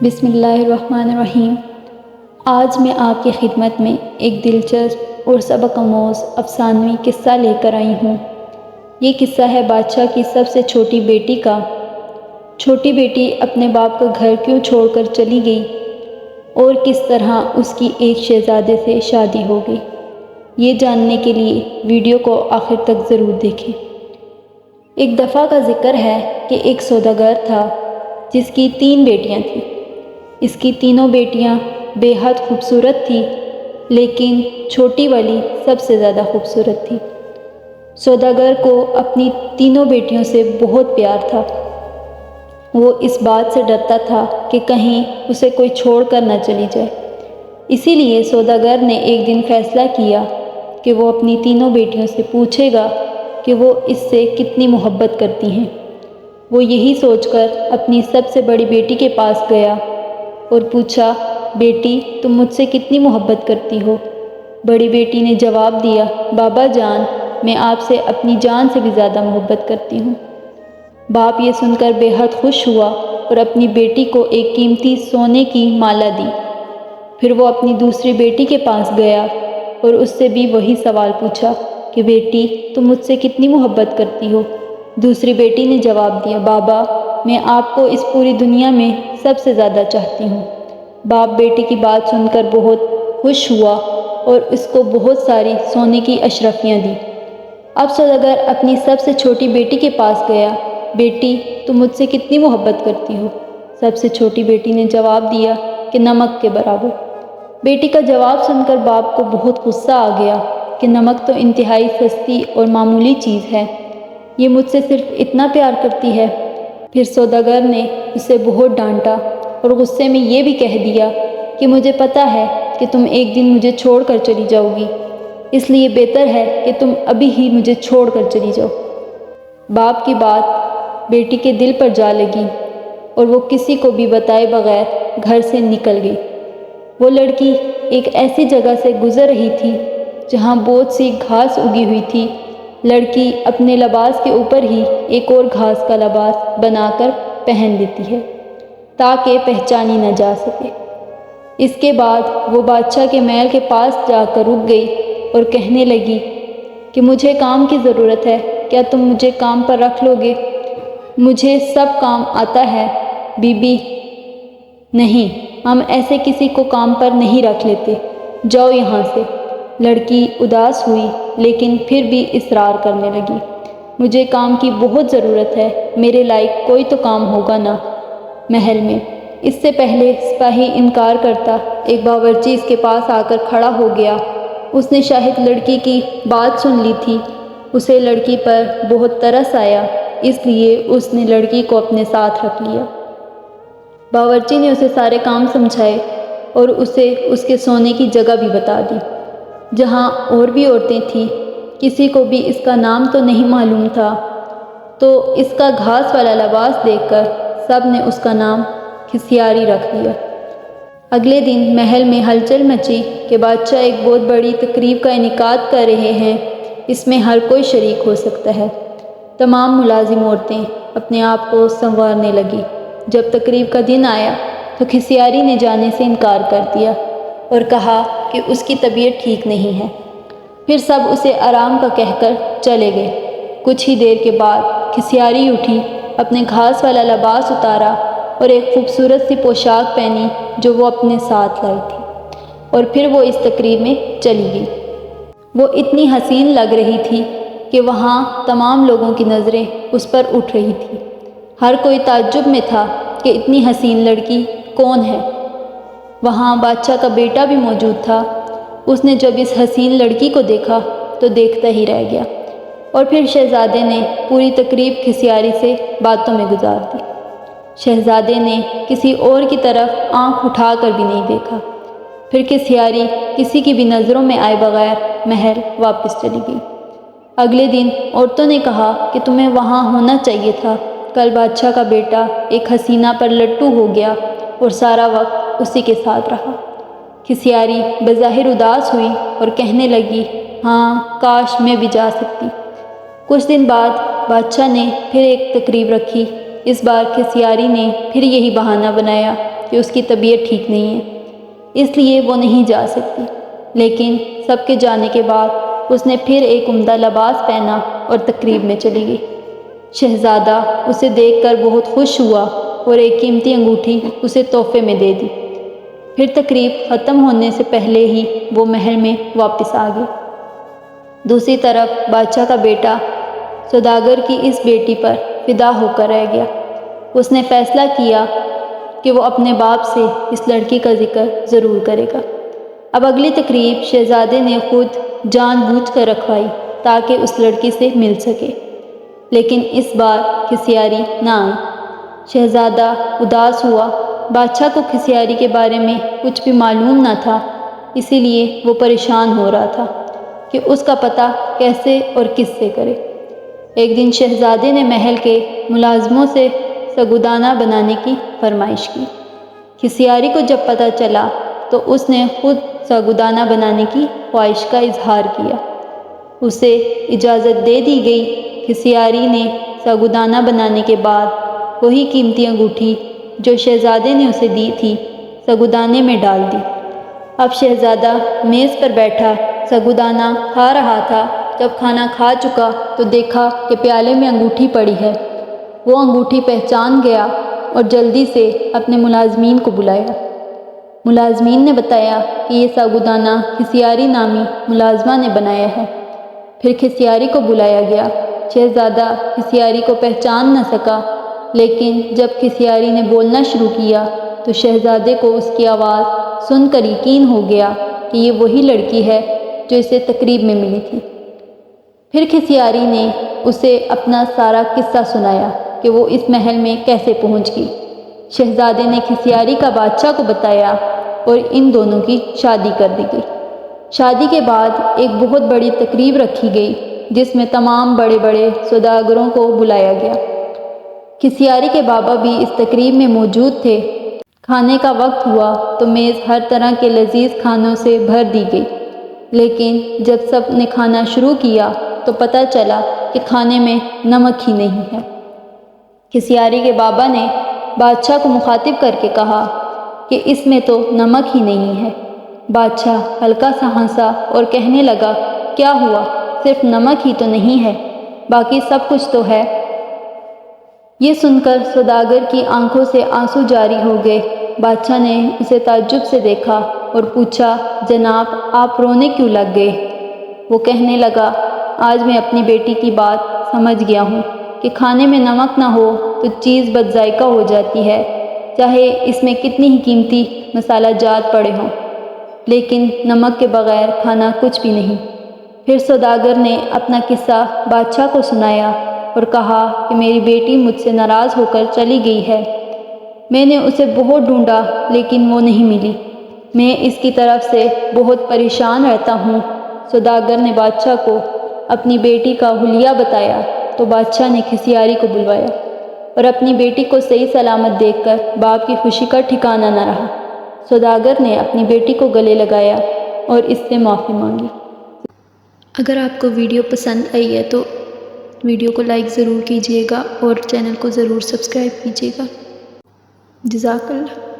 بسم اللہ الرحمن الرحیم۔ آج میں آپ کی خدمت میں ایک دلچسپ اور سبق آموز افسانوی قصہ لے کر آئی ہوں۔ یہ قصہ ہے بادشاہ کی سب سے چھوٹی بیٹی کا۔ چھوٹی بیٹی اپنے باپ کا گھر کیوں چھوڑ کر چلی گئی اور کس طرح اس کی ایک شہزادے سے شادی ہو گئی، یہ جاننے کے لیے ویڈیو کو آخر تک ضرور دیکھیں۔ ایک دفعہ کا ذکر ہے کہ ایک سوداگر تھا جس کی 3 بیٹیاں تھیں۔ اس کی تینوں بیٹیاں بے حد خوبصورت تھیں، لیکن چھوٹی والی سب سے زیادہ خوبصورت تھی۔ سوداگر کو اپنی تینوں بیٹیوں سے بہت پیار تھا۔ وہ اس بات سے ڈرتا تھا کہ کہیں اسے کوئی چھوڑ کر نہ چلی جائے۔ اسی لیے سوداگر نے ایک دن فیصلہ کیا کہ وہ اپنی تینوں بیٹیوں سے پوچھے گا کہ وہ اس سے کتنی محبت کرتی ہیں۔ وہ یہی سوچ کر اپنی سب سے بڑی بیٹی کے پاس گیا اور پوچھا، بیٹی تم مجھ سے کتنی محبت کرتی ہو؟ بڑی بیٹی نے جواب دیا، بابا جان میں آپ سے اپنی جان سے بھی زیادہ محبت کرتی ہوں۔ باپ یہ سن کر بے حد خوش ہوا اور اپنی بیٹی کو ایک قیمتی سونے کی مالا دی۔ پھر وہ اپنی دوسری بیٹی کے پاس گیا اور اس سے بھی وہی سوال پوچھا کہ بیٹی تم مجھ سے کتنی محبت کرتی ہو؟ دوسری بیٹی نے جواب دیا، بابا میں آپ کو اس پوری دنیا میں سب سے زیادہ چاہتی ہوں۔ باپ بیٹی کی بات سن کر بہت خوش ہوا اور اس کو بہت ساری سونے کی اشرفیاں دی۔ اب سوداگر اپنی سب سے چھوٹی بیٹی کے پاس گیا، بیٹی تم مجھ سے کتنی محبت کرتی ہو؟ سب سے چھوٹی بیٹی نے جواب دیا کہ نمک کے برابر۔ بیٹی کا جواب سن کر باپ کو بہت غصہ آ گیا کہ نمک تو انتہائی سستی اور معمولی چیز ہے، یہ مجھ سے صرف اتنا پیار کرتی ہے۔ پھر سوداگر نے اسے بہت ڈانٹا اور غصے میں یہ بھی کہہ دیا کہ مجھے پتہ ہے کہ تم ایک دن مجھے چھوڑ کر چلی جاؤ گی، اس لیے بہتر ہے کہ تم ابھی ہی مجھے چھوڑ کر چلی جاؤ۔ باپ کی بات بیٹی کے دل پر جا لگی اور وہ کسی کو بھی بتائے بغیر گھر سے نکل گئی۔ وہ لڑکی ایک ایسی جگہ سے گزر رہی تھی جہاں بہت سی گھاس اگی ہوئی تھی۔ لڑکی اپنے لباس کے اوپر ہی ایک اور گھاس کا لباس بنا کر پہن لیتی ہے تاکہ پہچانی نہ جا سکے۔ اس کے بعد وہ بادشاہ کے محل کے پاس جا کر رک گئی اور کہنے لگی کہ مجھے کام کی ضرورت ہے، کیا تم مجھے کام پر رکھ لو گے؟ مجھے سب کام آتا ہے بی بی۔ نہیں، ہم ایسے کسی کو کام پر نہیں رکھ لیتے، جاؤ یہاں سے۔ لڑکی اداس ہوئی لیکن پھر بھی اصرار کرنے لگی، مجھے کام کی بہت ضرورت ہے، میرے لائق کوئی تو کام ہوگا نا محل میں۔ اس سے پہلے سپاہی انکار کرتا ایک باورچی اس کے پاس آ کر کھڑا ہو گیا۔ اس نے شاید لڑکی کی بات سن لی تھی، اسے لڑکی پر بہت ترس آیا، اس لیے اس نے لڑکی کو اپنے ساتھ رکھ لیا۔ باورچی نے اسے سارے کام سمجھائے اور اسے اس کے سونے کی جگہ بھی بتا دی۔ جہاں اور بھی عورتیں تھیں، کسی کو بھی اس کا نام تو نہیں معلوم تھا، تو اس کا گھاس والا لباس دیکھ کر سب نے اس کا نام کھسیاری رکھ دیا۔ اگلے دن محل میں ہلچل مچی کہ بادشاہ ایک بہت بڑی تقریب کا انعقاد کر رہے ہیں، اس میں ہر کوئی شریک ہو سکتا ہے۔ تمام ملازم عورتیں اپنے آپ کو سنوارنے لگی۔ جب تقریب کا دن آیا تو کھسیاری نے جانے سے انکار کر دیا اور کہا کہ اس کی طبیعت ٹھیک نہیں ہے۔ پھر سب اسے آرام کا کہہ کر چلے گئے۔ کچھ ہی دیر کے بعد کھسیاری اٹھی، اپنے گھاس والا لباس اتارا اور ایک خوبصورت سی پوشاک پہنی جو وہ اپنے ساتھ لائی تھی، اور پھر وہ اس تقریب میں چلی گئی۔ وہ اتنی حسین لگ رہی تھی کہ وہاں تمام لوگوں کی نظریں اس پر اٹھ رہی تھیں۔ ہر کوئی تعجب میں تھا کہ اتنی حسین لڑکی کون ہے۔ وہاں بادشاہ کا بیٹا بھی موجود تھا۔ اس نے جب اس حسین لڑکی کو دیکھا تو دیکھتا ہی رہ گیا، اور پھر شہزادے نے پوری تقریب کھسیاری سے باتوں میں گزار دی۔ شہزادے نے کسی اور کی طرف آنکھ اٹھا کر بھی نہیں دیکھا۔ پھر کھسیاری کسی کی بھی نظروں میں آئے بغیر محل واپس چلی گئی۔ اگلے دن عورتوں نے کہا کہ تمہیں وہاں ہونا چاہیے تھا، کل بادشاہ کا بیٹا ایک حسینہ پر لٹو ہو گیا اور سارا وقت اسی کے ساتھ رہا۔ کھسیاری بظاہر اداس ہوئی اور کہنے لگی، ہاں کاش میں بھی جا سکتی۔ کچھ دن بعد بادشاہ نے پھر ایک تقریب رکھی۔ اس بار کھسیاری نے پھر یہی بہانہ بنایا کہ اس کی طبیعت ٹھیک نہیں ہے، اس لیے وہ نہیں جا سکتی۔ لیکن سب کے جانے کے بعد اس نے پھر ایک عمدہ لباس پہنا اور تقریب میں چلی گئی۔ شہزادہ اسے دیکھ کر بہت خوش ہوا اور ایک قیمتی انگوٹھی اسے تحفے میں دے دی۔ پھر تقریب ختم ہونے سے پہلے ہی وہ محل میں واپس آ گئی۔ دوسری طرف بادشاہ کا بیٹا سوداگر کی اس بیٹی پر فدا ہو کر رہ گیا۔ اس نے فیصلہ کیا کہ وہ اپنے باپ سے اس لڑکی کا ذکر ضرور کرے گا۔ اب اگلی تقریب شہزادے نے خود جان بوجھ کر رکھوائی تاکہ اس لڑکی سے مل سکے، لیکن اس بار کھسیاری نہ آئی۔ شہزادہ اداس ہوا۔ بادشاہ کو کھسیاری کے بارے میں کچھ بھی معلوم نہ تھا، اسی لیے وہ پریشان ہو رہا تھا کہ اس کا پتہ کیسے اور کس سے کرے۔ ایک دن شہزادے نے محل کے ملازموں سے ساگودانہ بنانے کی فرمائش کی۔ کھسیاری کو جب پتہ چلا تو اس نے خود ساگودانہ بنانے کی خواہش کا اظہار کیا۔ اسے اجازت دے دی گئی۔ کھسیاری نے ساگودانہ بنانے کے بعد وہی قیمتی انگوٹھی جو شہزادے نے اسے دی تھی ساگودانے میں ڈال دی۔ اب شہزادہ میز پر بیٹھا ساگودانہ کھا رہا تھا۔ جب کھانا کھا چکا تو دیکھا کہ پیالے میں انگوٹھی پڑی ہے۔ وہ انگوٹھی پہچان گیا اور جلدی سے اپنے ملازمین کو بلایا۔ ملازمین نے بتایا کہ یہ ساگودانہ کھسیاری نامی ملازمہ نے بنایا ہے۔ پھر کھسیاری کو بلایا گیا۔ شہزادہ کھسیاری کو پہچان نہ سکا، لیکن جب کھسیاری نے بولنا شروع کیا تو شہزادے کو اس کی آواز سن کر یقین ہو گیا کہ یہ وہی لڑکی ہے جو اسے تقریب میں ملی تھی۔ پھر کھسیاری نے اسے اپنا سارا قصہ سنایا کہ وہ اس محل میں کیسے پہنچ گئی۔ شہزادے نے کھسیاری کا بادشاہ کو بتایا اور ان دونوں کی شادی کر دی گئی۔ شادی کے بعد ایک بہت بڑی تقریب رکھی گئی جس میں تمام بڑے بڑے سوداگروں کو بلایا گیا۔ کھسیاری کے بابا بھی اس تقریب میں موجود تھے۔ کھانے کا وقت ہوا تو میز ہر طرح کے لذیذ کھانوں سے بھر دی گئی، لیکن جب سب نے کھانا شروع کیا تو پتہ چلا کہ کھانے میں نمک ہی نہیں ہے۔ کھسیاری کے بابا نے بادشاہ کو مخاطب کر کے کہا کہ اس میں تو نمک ہی نہیں ہے۔ بادشاہ ہلکا سا ہنسا اور کہنے لگا، کیا ہوا؟ صرف نمک ہی تو نہیں ہے، باقی سب کچھ تو ہے۔ یہ سن کر سوداگر کی آنکھوں سے آنسو جاری ہو گئے۔ بادشاہ نے اسے تعجب سے دیکھا اور پوچھا، جناب آپ رونے کیوں لگ گئے؟ وہ کہنے لگا، آج میں اپنی بیٹی کی بات سمجھ گیا ہوں کہ کھانے میں نمک نہ ہو تو چیز بد ذائقہ ہو جاتی ہے، چاہے اس میں کتنی ہی قیمتی مسالہ جات پڑے ہوں، لیکن نمک کے بغیر کھانا کچھ بھی نہیں۔ پھر سوداگر نے اپنا قصہ بادشاہ کو سنایا اور کہا کہ میری بیٹی مجھ سے ناراض ہو کر چلی گئی ہے۔ میں نے اسے بہت ڈھونڈا لیکن وہ نہیں ملی۔ میں اس کی طرف سے بہت پریشان رہتا ہوں۔ سوداگر نے بادشاہ کو اپنی بیٹی کا حلیہ بتایا تو بادشاہ نے کھسیاری کو بلوایا اور اپنی بیٹی کو صحیح سلامت دیکھ کر باپ کی خوشی کا ٹھکانہ نہ رہا۔ سوداگر نے اپنی بیٹی کو گلے لگایا اور اس سے معافی مانگی۔ اگر آپ کو ویڈیو پسند آئی ہے تو ویڈیو کو لائک ضرور کیجیے گا اور چینل کو ضرور سبسکرائب کیجیے گا۔ جزاک اللہ۔